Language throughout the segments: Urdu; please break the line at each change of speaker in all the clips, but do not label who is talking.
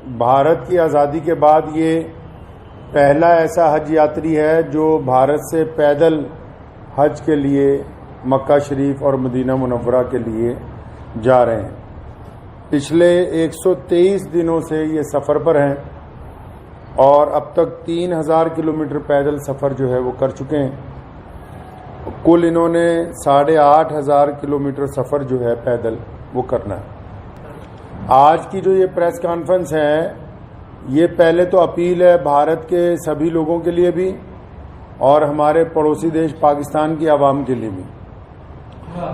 بھارت کی آزادی کے بعد یہ پہلا ایسا حج یاتری ہے جو بھارت سے پیدل حج کے لیے مکہ شریف اور مدینہ منورہ کے لیے جا رہے ہیں۔ پچھلے 123 دنوں سے یہ سفر پر ہیں اور اب تک 3000 کلومیٹر پیدل سفر جو ہے وہ کر چکے ہیں۔ کل انہوں نے 8500 کلومیٹر سفر جو ہے پیدل وہ کرنا ہے۔ آج کی جو یہ پریس کانفرنس ہے یہ پہلے تو اپیل ہے بھارت کے سبھی لوگوں کے لیے بھی اور ہمارے پڑوسی دیش پاکستان کی عوام کے لیے بھی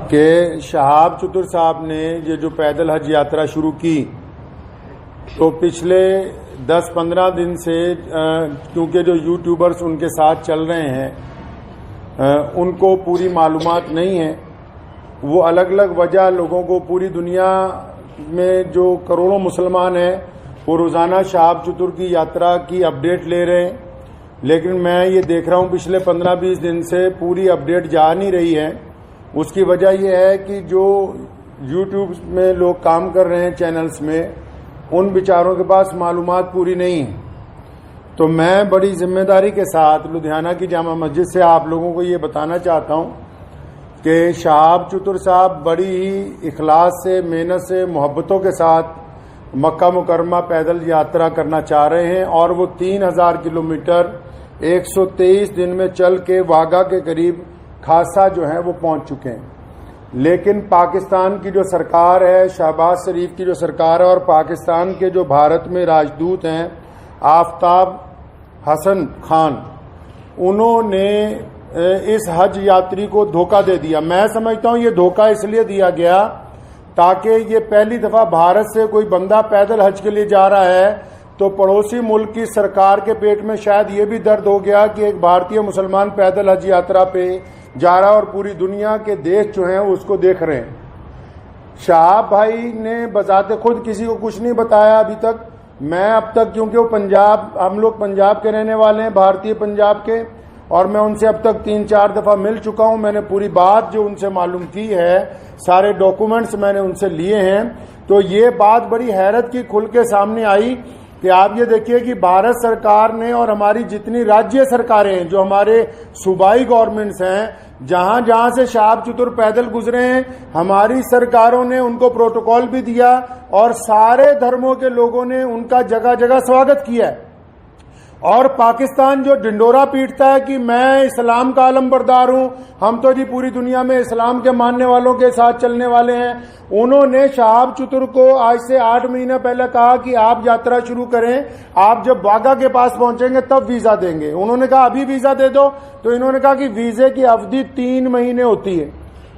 کہ شہاب چتر صاحب نے یہ جو پیدل حج یاترا شروع کی تو پچھلے 10-15 دن سے کیونکہ جو یوٹیوبرز ان کے ساتھ چل رہے ہیں ان کو پوری معلومات نہیں ہے، وہ الگ الگ وجہ لوگوں کو پوری دنیا میں جو کروڑوں مسلمان ہیں وہ روزانہ شہاب چتر کی یاترا کی اپڈیٹ لے رہے ہیں، لیکن میں یہ دیکھ رہا ہوں پچھلے 15-20 دن سے پوری اپڈیٹ جا نہیں رہی ہے۔ اس کی وجہ یہ ہے کہ جو یوٹیوب میں لوگ کام کر رہے ہیں چینلز میں ان بیچاروں کے پاس معلومات پوری نہیں ہے۔ تو میں بڑی ذمہ داری کے ساتھ لدھیانہ کی جامع مسجد سے آپ لوگوں کو یہ بتانا چاہتا ہوں کہ شہاب چتر صاحب بڑی ہی اخلاص سے، محنت سے، محبتوں کے ساتھ مکہ مکرمہ پیدل یاترا کرنا چاہ رہے ہیں اور وہ 3000 کلومیٹر 123 دن میں چل کے واگا کے قریب خاصا جو ہے وہ پہنچ چکے ہیں۔ لیکن پاکستان کی جو سرکار ہے، شہباز شریف کی جو سرکار ہے اور پاکستان کے جو بھارت میں راجدوت ہیں آفتاب حسن خان، انہوں نے اس حج یاتری کو دھوکہ دے دیا۔ میں سمجھتا ہوں یہ دھوکہ اس لیے دیا گیا تاکہ یہ پہلی دفعہ بھارت سے کوئی بندہ پیدل حج کے لیے جا رہا ہے تو پڑوسی ملک کی سرکار کے پیٹ میں شاید یہ بھی درد ہو گیا کہ ایک بھارتی مسلمان پیدل حج یاترا پہ جا رہا اور پوری دنیا کے دیش جو ہیں اس کو دیکھ رہے ہیں۔ شہاب بھائی نے بذات خود کسی کو کچھ نہیں بتایا ابھی تک۔ میں اب تک کیونکہ وہ ہم لوگ پنجاب کے رہنے والے ہیں، بھارتی پنجاب کے، اور میں ان سے اب تک 3-4 دفعہ مل چکا ہوں۔ میں نے پوری بات جو ان سے معلوم کی ہے، سارے ڈاکومنٹس میں نے ان سے لیے ہیں، تو یہ بات بڑی حیرت کی کھل کے سامنے آئی کہ آپ یہ دیکھیے کہ بھارت سرکار نے اور ہماری جتنی راجیہ سرکاریں ہیں، جو ہمارے صوبائی گورنمنٹس ہیں، جہاں جہاں سے شہاب چتر پیدل گزرے ہیں، ہماری سرکاروں نے ان کو پروٹوکول بھی دیا اور سارے دھرموں کے لوگوں نے ان کا جگہ جگہ سواگت کیا ہے۔ اور پاکستان جو ڈنڈورا پیٹتا ہے کہ میں اسلام کا علم بردار ہوں، ہم تو جی پوری دنیا میں اسلام کے ماننے والوں کے ساتھ چلنے والے ہیں، انہوں نے شہاب چتر کو آج سے 8 مہینے پہلے کہا کہ آپ یاترا شروع کریں، آپ جب واگا کے پاس پہنچیں گے تب ویزا دیں گے۔ انہوں نے کہا ابھی ویزا دے دو، تو انہوں نے کہا کہ ویزے کی اودھی 3 مہینے ہوتی ہے،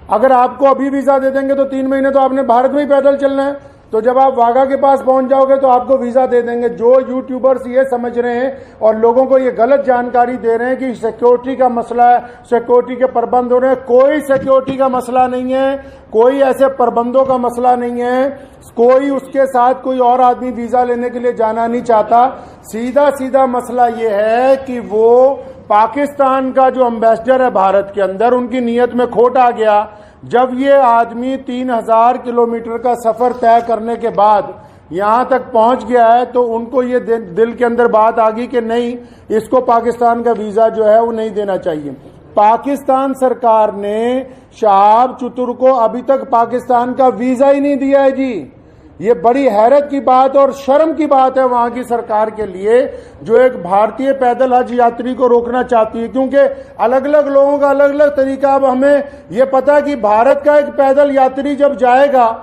اگر آپ کو ابھی ویزا دے دیں گے تو 3 مہینے تو آپ نے بھارت میں ہی پیدل چلنا ہے، تو جب آپ واگا کے پاس پہنچ جاؤ گے تو آپ کو ویزا دے دیں گے۔ جو یوٹیوبرز یہ سمجھ رہے ہیں اور لوگوں کو یہ غلط جانکاری دے رہے ہیں کہ سیکیورٹی کا مسئلہ ہے، سیکیورٹی کے پابند ہو رہے ہیں، کوئی سیکیورٹی کا مسئلہ نہیں ہے، کوئی ایسے پابندوں کا مسئلہ نہیں ہے، کوئی اس کے ساتھ کوئی اور آدمی ویزا لینے کے لیے جانا نہیں چاہتا۔ سیدھا مسئلہ یہ ہے کہ وہ پاکستان کا جو امبیسڈر ہے بھارت کے اندر، ان کی نیت میں کھوٹ آ گیا۔ جب یہ آدمی 3000 کلومیٹر کا سفر طے کرنے کے بعد یہاں تک پہنچ گیا ہے تو ان کو یہ دل کے اندر بات آ گئی کہ نہیں، اس کو پاکستان کا ویزا جو ہے وہ نہیں دینا چاہیے۔ پاکستان سرکار نے شہاب چتر کو ابھی تک پاکستان کا ویزا ہی نہیں دیا ہے جی۔ یہ بڑی حیرت کی بات اور شرم کی بات ہے وہاں کی سرکار کے لیے جو ایک بھارتی پیدل حج یاتری کو روکنا چاہتی ہے، کیونکہ الگ الگ لوگوں کا الگ الگ طریقہ۔ اب ہمیں یہ پتا کہ بھارت کا ایک پیدل یاتری جب جائے گا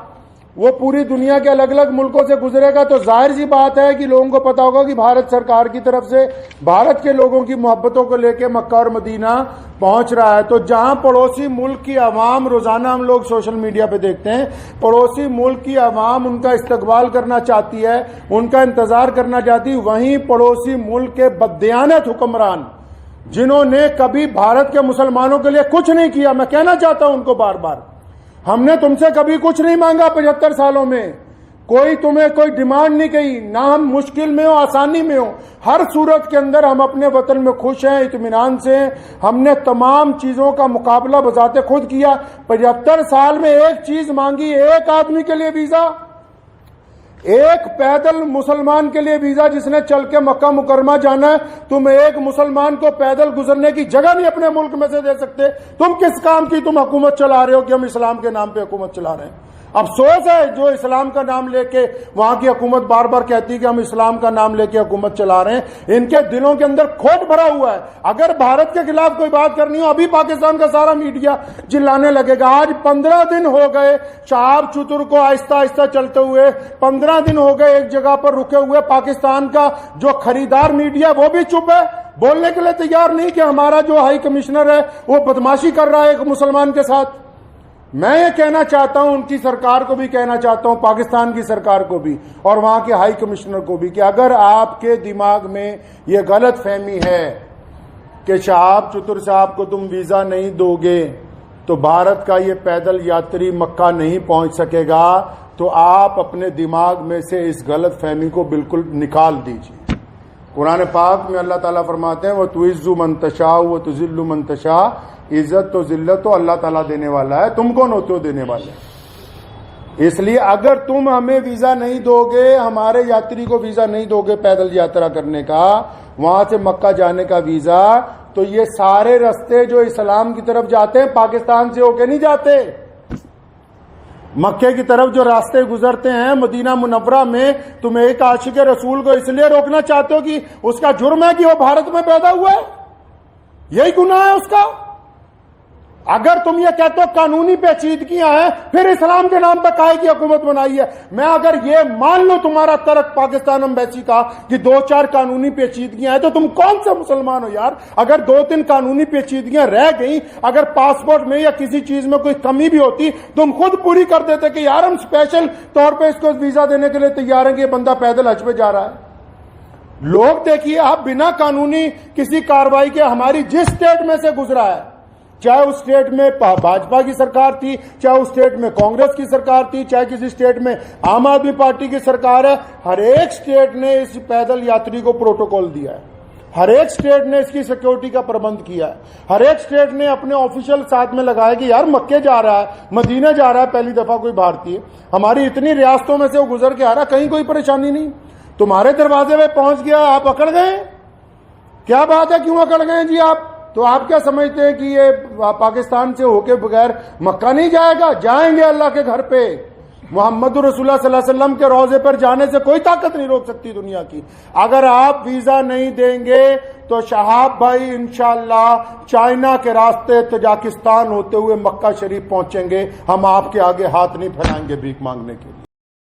وہ پوری دنیا کے الگ الگ ملکوں سے گزرے گا تو ظاہر سی بات ہے کہ لوگوں کو پتا ہوگا کہ بھارت سرکار کی طرف سے بھارت کے لوگوں کی محبتوں کو لے کے مکہ اور مدینہ پہنچ رہا ہے۔ تو جہاں پڑوسی ملک کی عوام، روزانہ ہم لوگ سوشل میڈیا پہ دیکھتے ہیں، پڑوسی ملک کی عوام ان کا استقبال کرنا چاہتی ہے، ان کا انتظار کرنا چاہتی ہے، وہیں پڑوسی ملک کے بددیانت حکمران جنہوں نے کبھی بھارت کے مسلمانوں کے لیے کچھ نہیں کیا، میں کہنا چاہتا ہوں ان کو بار بار، ہم نے تم سے کبھی کچھ نہیں مانگا 75 سالوں میں، کوئی تمہیں کوئی ڈیمانڈ نہیں کی، نہ ہم مشکل میں ہو آسانی میں ہو، ہر صورت کے اندر ہم اپنے وطن میں خوش ہیں، اطمینان سے ہیں۔ ہم نے تمام چیزوں کا مقابلہ بذات خود کیا۔ 75 سال میں ایک چیز مانگی ایک آدمی کے لیے ویزا، ایک پیدل مسلمان کے لیے ویزا جس نے چل کے مکہ مکرمہ جانا ہے، تم ایک مسلمان کو پیدل گزرنے کی جگہ نہیں اپنے ملک میں سے دے سکتے. تم کس کام کی تم حکومت چلا رہے ہو کہ ہم اسلام کے نام پہ حکومت چلا رہے ہیں؟ افسوس ہے جو اسلام کا نام لے کے وہاں کی حکومت بار بار کہتی ہے کہ ہم اسلام کا نام لے کے حکومت چلا رہے ہیں، ان کے دلوں کے اندر کھوٹ بھرا ہوا ہے. اگر بھارت کے خلاف کوئی بات کرنی ہو ابھی پاکستان کا سارا میڈیا چلانے لگے گا. آج 15 دن ہو گئے شہاب چتر کو آہستہ آہستہ چلتے ہوئے، 15 دن ہو گئے ایک جگہ پر رکے ہوئے. پاکستان کا جو خریدار میڈیا وہ بھی چپ ہے، بولنے کے لیے تیار نہیں کہ ہمارا جو ہائی کمشنر ہے وہ بدماشی کر رہا ہے ایک مسلمان کے ساتھ. میں یہ کہنا چاہتا ہوں، ان کی سرکار کو بھی کہنا چاہتا ہوں، پاکستان کی سرکار کو بھی اور وہاں کے ہائی کمشنر کو بھی، کہ اگر آپ کے دماغ میں یہ غلط فہمی ہے کہ شہاب چتر صاحب کو تم ویزا نہیں دو گے تو بھارت کا یہ پیدل یاتری مکہ نہیں پہنچ سکے گا، تو آپ اپنے دماغ میں سے اس غلط فہمی کو بالکل نکال دیجیے. قرآن پاک میں اللہ تعالیٰ فرماتے ہیں وَتُعِزُّ مَن تَشَاءُ وَتُذِلُّ مَن تَشَاءُ، عزت تو ذلت تو اللہ تعالیٰ دینے والا ہے، تم کون ہوتے ہو دینے والے؟ اس لیے اگر تم ہمیں ویزا نہیں دو گے، ہمارے یاتری کو ویزا نہیں دو گے پیدل یاترا کرنے کا، وہاں سے مکہ جانے کا ویزا، تو یہ سارے رستے جو اسلام کی طرف جاتے ہیں پاکستان سے ہو کے نہیں جاتے. مکے کی طرف جو راستے گزرتے ہیں مدینہ منورہ میں، تم ایک عاشق رسول کو اس لیے روکنا چاہتے ہو کہ اس کا جرم ہے کہ وہ بھارت میں پیدا ہوا ہے، یہی گناہ ہے اس کا. اگر تم یہ کہتے ہو قانونی پیچیدگیاں ہیں، پھر اسلام کے نام پہ کائے کی حکومت بنائی ہے. میں اگر یہ مان لوں تمہارا ترک پاکستان ایمبیسی کا کہ 2-4 قانونی پیچیدگیاں ہیں، تو تم کون سے مسلمان ہو یار؟ اگر 2-3 قانونی پیچیدگیاں رہ گئیں، اگر پاسپورٹ میں یا کسی چیز میں کوئی کمی بھی ہوتی تم خود پوری کر دیتے کہ یار ہم اسپیشل طور پہ اس کو ویزا دینے کے لیے تیار ہیں کہ یہ بندہ پیدل حج پہ جا رہا ہے. لوگ دیکھیے آپ بنا قانونی کسی کارروائی کے ہماری جس اسٹیٹ میں سے گزرا ہے، چاہے اس اسٹیٹ میں بھاجپا کی سرکار تھی، چاہے اس اسٹیٹ میں کانگریس کی سرکار تھی، چاہے کسی اسٹیٹ میں عام آدمی پارٹی کی سرکار ہے، ہر ایک اسٹیٹ نے اس پیدل یاتری کو پروٹوکول دیا ہے، ہر ایک اسٹیٹ نے اس کی سیکیورٹی کا پربند کیا ہے، ہر ایک اسٹیٹ نے اپنے آفیشل ساتھ میں لگایا کہ یار مکے جا رہا ہے، مدینہ جا رہا ہے پہلی دفعہ کوئی بھارتی ہے، ہماری اتنی ریاستوں میں سے وہ گزر کے آ رہا، کہیں کوئی پریشانی نہیں. تمہارے دروازے پہ پہنچ گیا، آپ اکڑ گئے. کیا بات ہے، کیوں اکڑ گئے جی آپ؟ تو آپ کیا سمجھتے ہیں کہ یہ پاکستان سے ہو کے بغیر مکہ نہیں جائے گا؟ جائیں گے اللہ کے گھر پہ. محمد رسول اللہ صلی اللہ علیہ وسلم کے روضے پر جانے سے کوئی طاقت نہیں روک سکتی دنیا کی. اگر آپ ویزا نہیں دیں گے تو شہاب بھائی انشاءاللہ چائنا کے راستے تاجکستان ہوتے ہوئے مکہ شریف پہنچیں گے. ہم آپ کے آگے ہاتھ نہیں پھیلائیں گے بھیک مانگنے کے لیے.